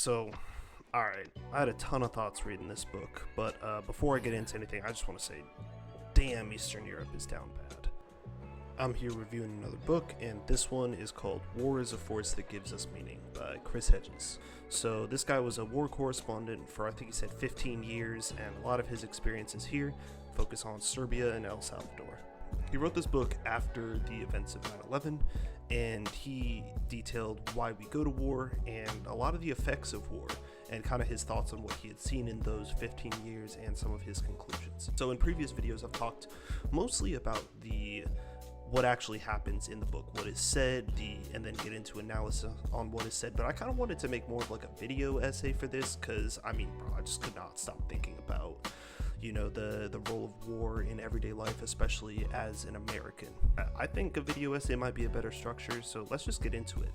So, alright, I had a ton of thoughts reading this book, but before I get into anything, I just want to say, damn, Eastern Europe is down bad. I'm here reviewing another book, and this one is called War is a Force That Gives Us Meaning by Chris Hedges. So this guy was a war correspondent for, I think he said 15 years, and a lot of his experiences here focus on Serbia and El Salvador. He wrote this book after the events of 9/11, and he detailed why we go to war and a lot of the effects of war, and kind of his thoughts on what he had seen in those 15 years and some of his conclusions. So in previous videos, I've talked mostly about what actually happens in the book, what is said, and then get into analysis on what is said. But I kind of wanted to make more of like a video essay for this, because I mean, bro, I just could not stop thinking about, the role of war in everyday life, especially as an American. I think a video essay might be a better structure, so let's just get into it.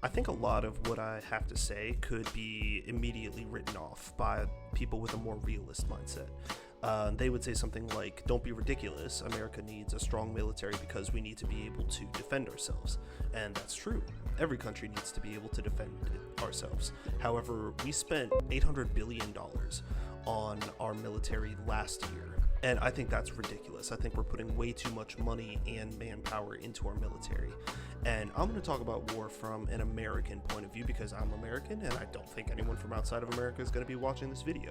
I think a lot of what I have to say could be immediately written off by people with a more realist mindset. They would say something like, don't be ridiculous, America needs a strong military because we need to be able to defend ourselves. And that's true. Every country needs to be able to defend ourselves. However, we spent $800 billion on our military last year, and I think that's ridiculous. I think we're putting way too much money and manpower into our military. And I'm going to talk about war from an American point of view because I'm American, and I don't think anyone from outside of America is going to be watching this video.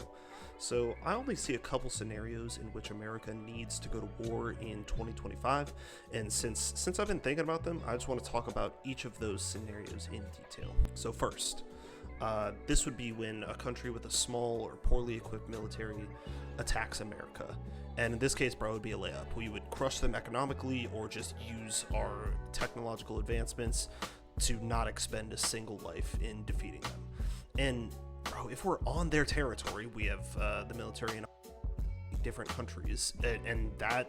So I only see a couple scenarios in which America needs to go to war in 2025, and since I've been thinking about them, I just want to talk about each of those scenarios in detail. So first, this would be when a country with a small or poorly equipped military attacks America. And in this case, bro, it would be a layup. We would crush them economically or just use our technological advancements to not expend a single life in defeating them. And bro, if we're on their territory, we have the military in different countries, and that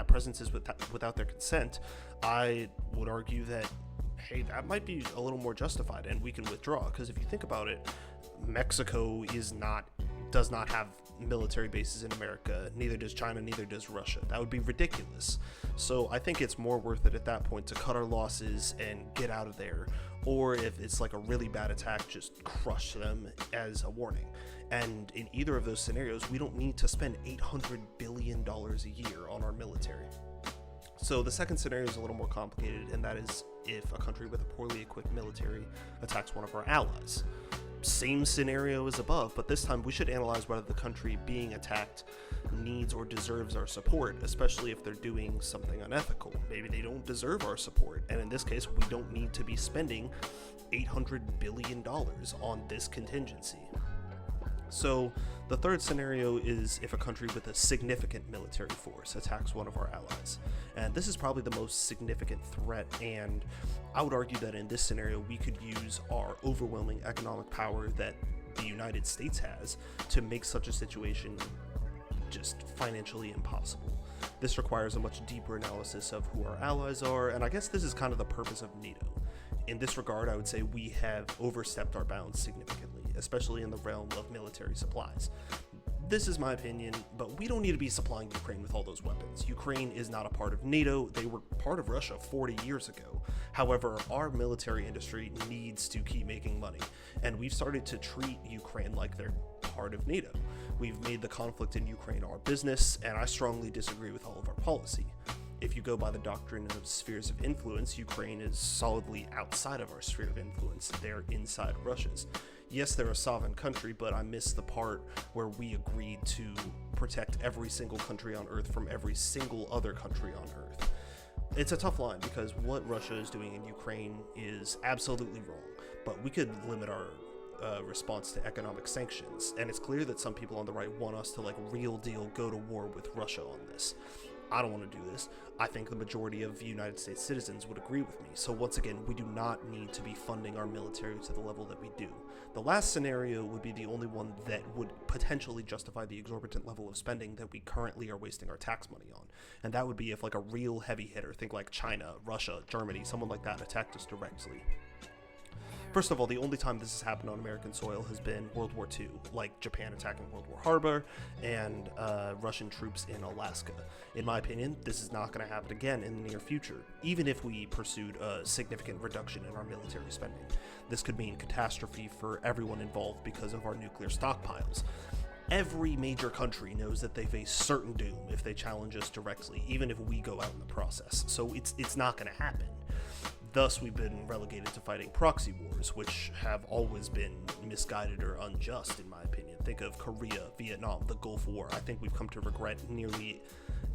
presence is without their consent. I would argue that, hey, that might be a little more justified and we can withdraw, because if you think about it, Mexico does not have military bases in America, neither does China, neither does Russia. That would be ridiculous. So I think it's more worth it at that point to cut our losses and get out of there, or if it's like a really bad attack, just crush them as a warning. And in either of those scenarios, we don't need to spend $800 billion a year on our military. So the second scenario is a little more complicated, and that is if a country with a poorly equipped military attacks one of our allies. Same scenario as above, but this time we should analyze whether the country being attacked needs or deserves our support, especially if they're doing something unethical. Maybe they don't deserve our support, and in this case, we don't need to be spending $800 billion on this contingency. So the third scenario is if a country with a significant military force attacks one of our allies. And this is probably the most significant threat, and I would argue that in this scenario we could use our overwhelming economic power that the United States has to make such a situation just financially impossible. This requires a much deeper analysis of who our allies are, and I guess this is kind of the purpose of NATO. In this regard, I would say we have overstepped our bounds significantly, especially in the realm of military supplies. This is my opinion, but we don't need to be supplying Ukraine with all those weapons. Ukraine is not a part of NATO. They were part of Russia 40 years ago. However, our military industry needs to keep making money, and we've started to treat Ukraine like they're part of NATO. We've made the conflict in Ukraine our business, and I strongly disagree with all of our policy. If you go by the doctrine of spheres of influence, Ukraine is solidly outside of our sphere of influence. They're inside Russia's. Yes, they're a sovereign country, but I miss the part where we agreed to protect every single country on Earth from every single other country on Earth. It's a tough line because what Russia is doing in Ukraine is absolutely wrong, but we could limit our response to economic sanctions, and it's clear that some people on the right want us to like real deal go to war with Russia on this. I don't want to do this. I think the majority of United States citizens would agree with me. So once again, we do not need to be funding our military to the level that we do. The last scenario would be the only one that would potentially justify the exorbitant level of spending that we currently are wasting our tax money on. And that would be if like a real heavy hitter, think like China, Russia, Germany, someone like that attacked us directly. First of all, the only time this has happened on American soil has been World War II, like Japan attacking World War Harbor and Russian troops in Alaska. In my opinion, this is not going to happen again in the near future, even if we pursued a significant reduction in our military spending. This could mean catastrophe for everyone involved because of our nuclear stockpiles. Every major country knows that they face certain doom if they challenge us directly, even if we go out in the process. So it's not going to happen. Thus, we've been relegated to fighting proxy wars, which have always been misguided or unjust, in my opinion. Think of Korea, Vietnam, the Gulf War. I think we've come to regret nearly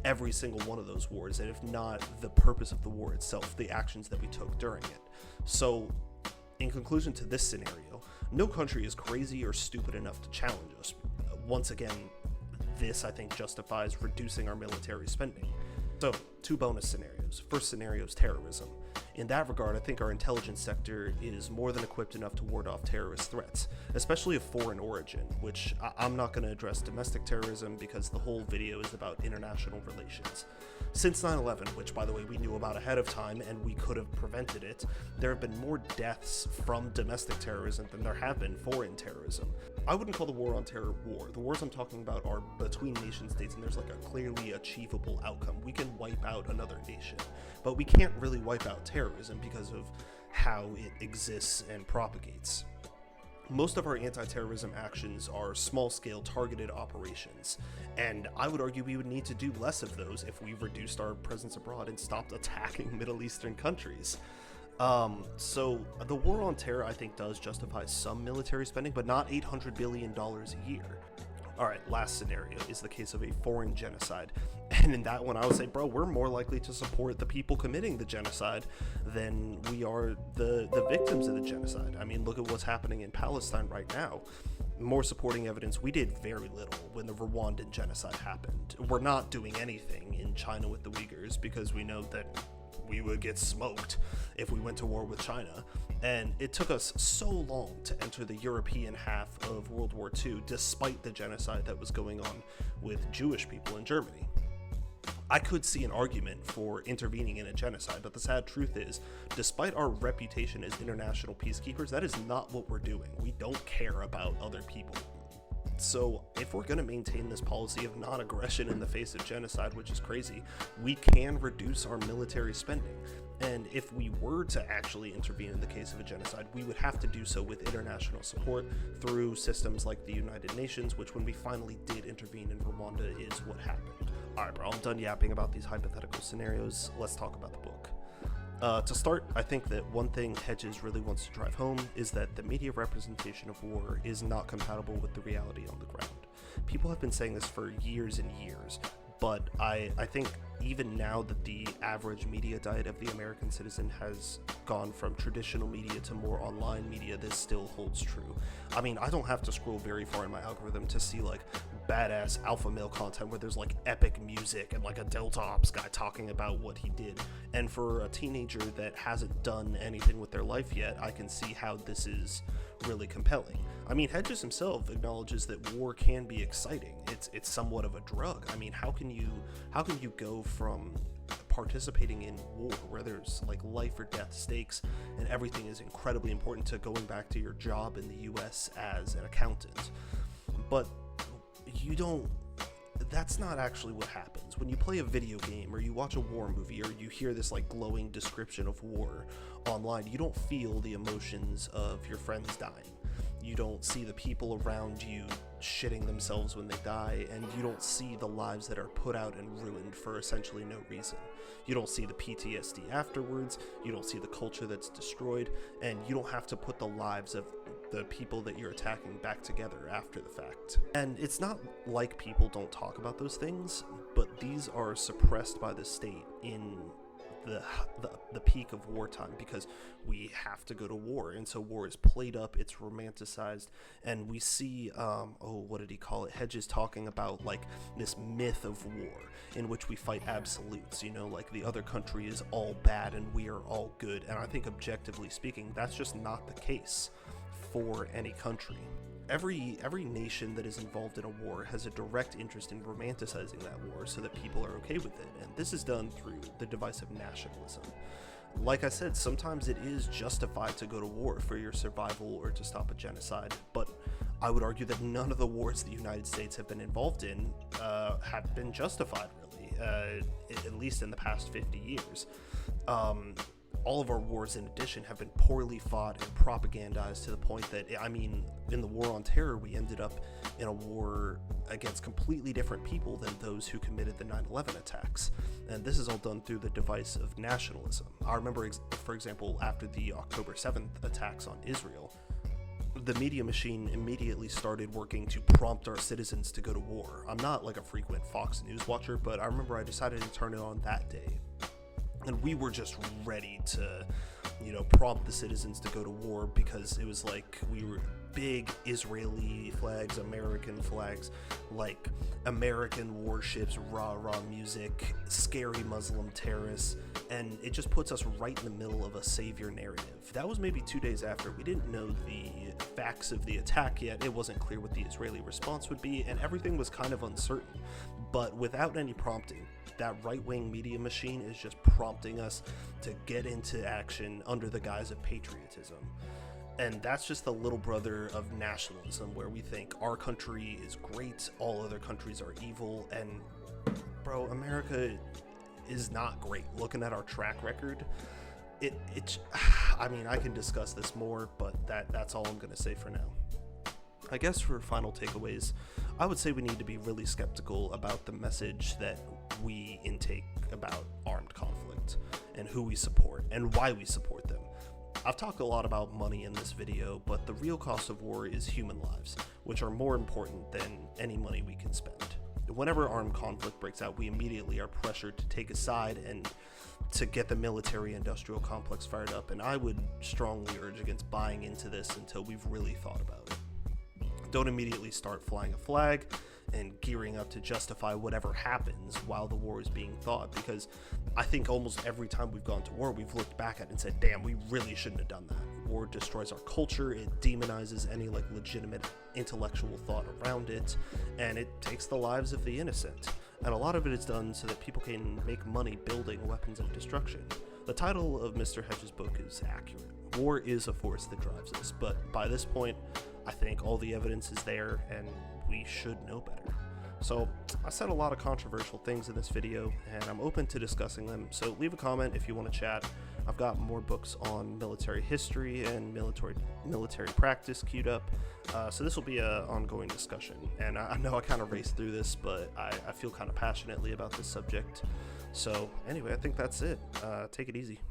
every single one of those wars, and if not the purpose of the war itself, the actions that we took during it. So, in conclusion to this scenario, no country is crazy or stupid enough to challenge us. Once again, this, I think, justifies reducing our military spending. So, two bonus scenarios. First scenario is terrorism. In that regard, I think our intelligence sector is more than equipped enough to ward off terrorist threats, especially of foreign origin, which I'm not going to address domestic terrorism because the whole video is about international relations. Since 9/11, which by the way we knew about ahead of time and we could have prevented it, there have been more deaths from domestic terrorism than there have been foreign terrorism. I wouldn't call the war on terror war. The wars I'm talking about are between nation states, and there's like a clearly achievable outcome. We can wipe out another nation, but we can't really wipe out terrorism because of how it exists and propagates. Most of our anti-terrorism actions are small-scale targeted operations, and I would argue we would need to do less of those if we reduced our presence abroad and stopped attacking Middle Eastern countries. So the war on terror, I think, does justify some military spending, but not $800 billion a year. Alright, last scenario is the case of a foreign genocide. And in that one, I would say, bro, we're more likely to support the people committing the genocide than we are the victims of the genocide. I mean, look at what's happening in Palestine right now. More supporting evidence, we did very little when the Rwandan genocide happened. We're not doing anything in China with the Uyghurs because we know that we would get smoked if we went to war with China. And it took us so long to enter the European half of World War II, despite the genocide that was going on with Jewish people in Germany. I could see an argument for intervening in a genocide, but the sad truth is, despite our reputation as international peacekeepers, that is not what we're doing. We don't care about other people. So if we're going to maintain this policy of non-aggression in the face of genocide, which is crazy, we can reduce our military spending. And if we were to actually intervene in the case of a genocide, we would have to do so with international support through systems like the United Nations, which when we finally did intervene in Rwanda is what happened. Alright bro, I'm done yapping about these hypothetical scenarios. Let's talk about the book. To start, I think that one thing Hedges really wants to drive home is that the media representation of war is not compatible with the reality on the ground. People have been saying this for years and years, but I think even now that the average media diet of the American citizen has gone from traditional media to more online media, this still holds true. I mean, I don't have to scroll very far in my algorithm to see like badass alpha male content where there's like epic music and like a Delta Ops guy talking about what he did. And for a teenager that hasn't done anything with their life yet, I can see how this is really compelling. I mean, Hedges himself acknowledges that war can be exciting. It's somewhat of a drug. I mean, how can you go from participating in war where there's like life or death stakes and everything is incredibly important to going back to your job in the US as an accountant? But that's not actually what happens. When you play a video game or you watch a war movie or you hear this like glowing description of war online, you don't feel the emotions of your friends dying. You don't see the people around you shitting themselves when they die, and you don't see the lives that are put out and ruined for essentially no reason. You don't see the PTSD afterwards, you don't see the culture that's destroyed, and you don't have to put the lives of the people that you're attacking back together after the fact. And it's not like people don't talk about those things, but these are suppressed by the state in the peak of wartime because we have to go to war, and so war is played up, it's romanticized, and we see what did he call it, Hedges talking about like this myth of war in which we fight absolutes, you know, like the other country is all bad and we are all good. And I think objectively speaking, that's just not the case for any country. Every nation that is involved in a war has a direct interest in romanticizing that war so that people are okay with it, and this is done through the device of nationalism. Like I said, sometimes it is justified to go to war for your survival or to stop a genocide, but I would argue that none of the wars the United States have been involved in have been justified, really, at least in the past 50 years. All of our wars, in addition, have been poorly fought and propagandized to the point that, I mean, in the War on Terror, we ended up in a war against completely different people than those who committed the 9/11 attacks. And this is all done through the device of nationalism. I remember, for example, after the October 7th attacks on Israel, the media machine immediately started working to prompt our citizens to go to war. I'm not like a frequent Fox News watcher, but I remember I decided to turn it on that day. And we were just ready to, prompt the citizens to go to war because it was like we were big Israeli flags, American flags, like American warships, rah-rah music, scary Muslim terrorists, and it just puts us right in the middle of a savior narrative. That was maybe 2 days after. We didn't know the facts of the attack yet. It wasn't clear what the Israeli response would be, and everything was kind of uncertain. But without any prompting, that right-wing media machine is just prompting us to get into action under the guise of patriotism. And that's just the little brother of nationalism, where we think our country is great, all other countries are evil, and bro, America is not great. Looking at our track record, I mean, I can discuss this more, but that's all I'm gonna say for now. I guess for final takeaways, I would say we need to be really skeptical about the message that we intake about armed conflict and who we support and why we support them. I've talked a lot about money in this video, but the real cost of war is human lives, which are more important than any money we can spend. Whenever armed conflict breaks out, we immediately are pressured to take a side and to get the military-industrial complex fired up, and I would strongly urge against buying into this until we've really thought about it. Don't immediately start flying a flag and gearing up to justify whatever happens while the war is being fought, because I think almost every time we've gone to war, we've looked back at it and said, damn, we really shouldn't have done that. War destroys our culture, it demonizes any legitimate intellectual thought around it, and it takes the lives of the innocent. And a lot of it is done so that people can make money building weapons of destruction. The title of Mr. Hedges' book is accurate. War is a force that drives us, but by this point, I think all the evidence is there and we should know better. So I said a lot of controversial things in this video and I'm open to discussing them, so leave a comment if you want to chat. I've got more books on military history and military practice queued up, so this will be an ongoing discussion. And I know I kind of raced through this, but I feel kind of passionately about this subject. So anyway, I think that's it. Take it easy.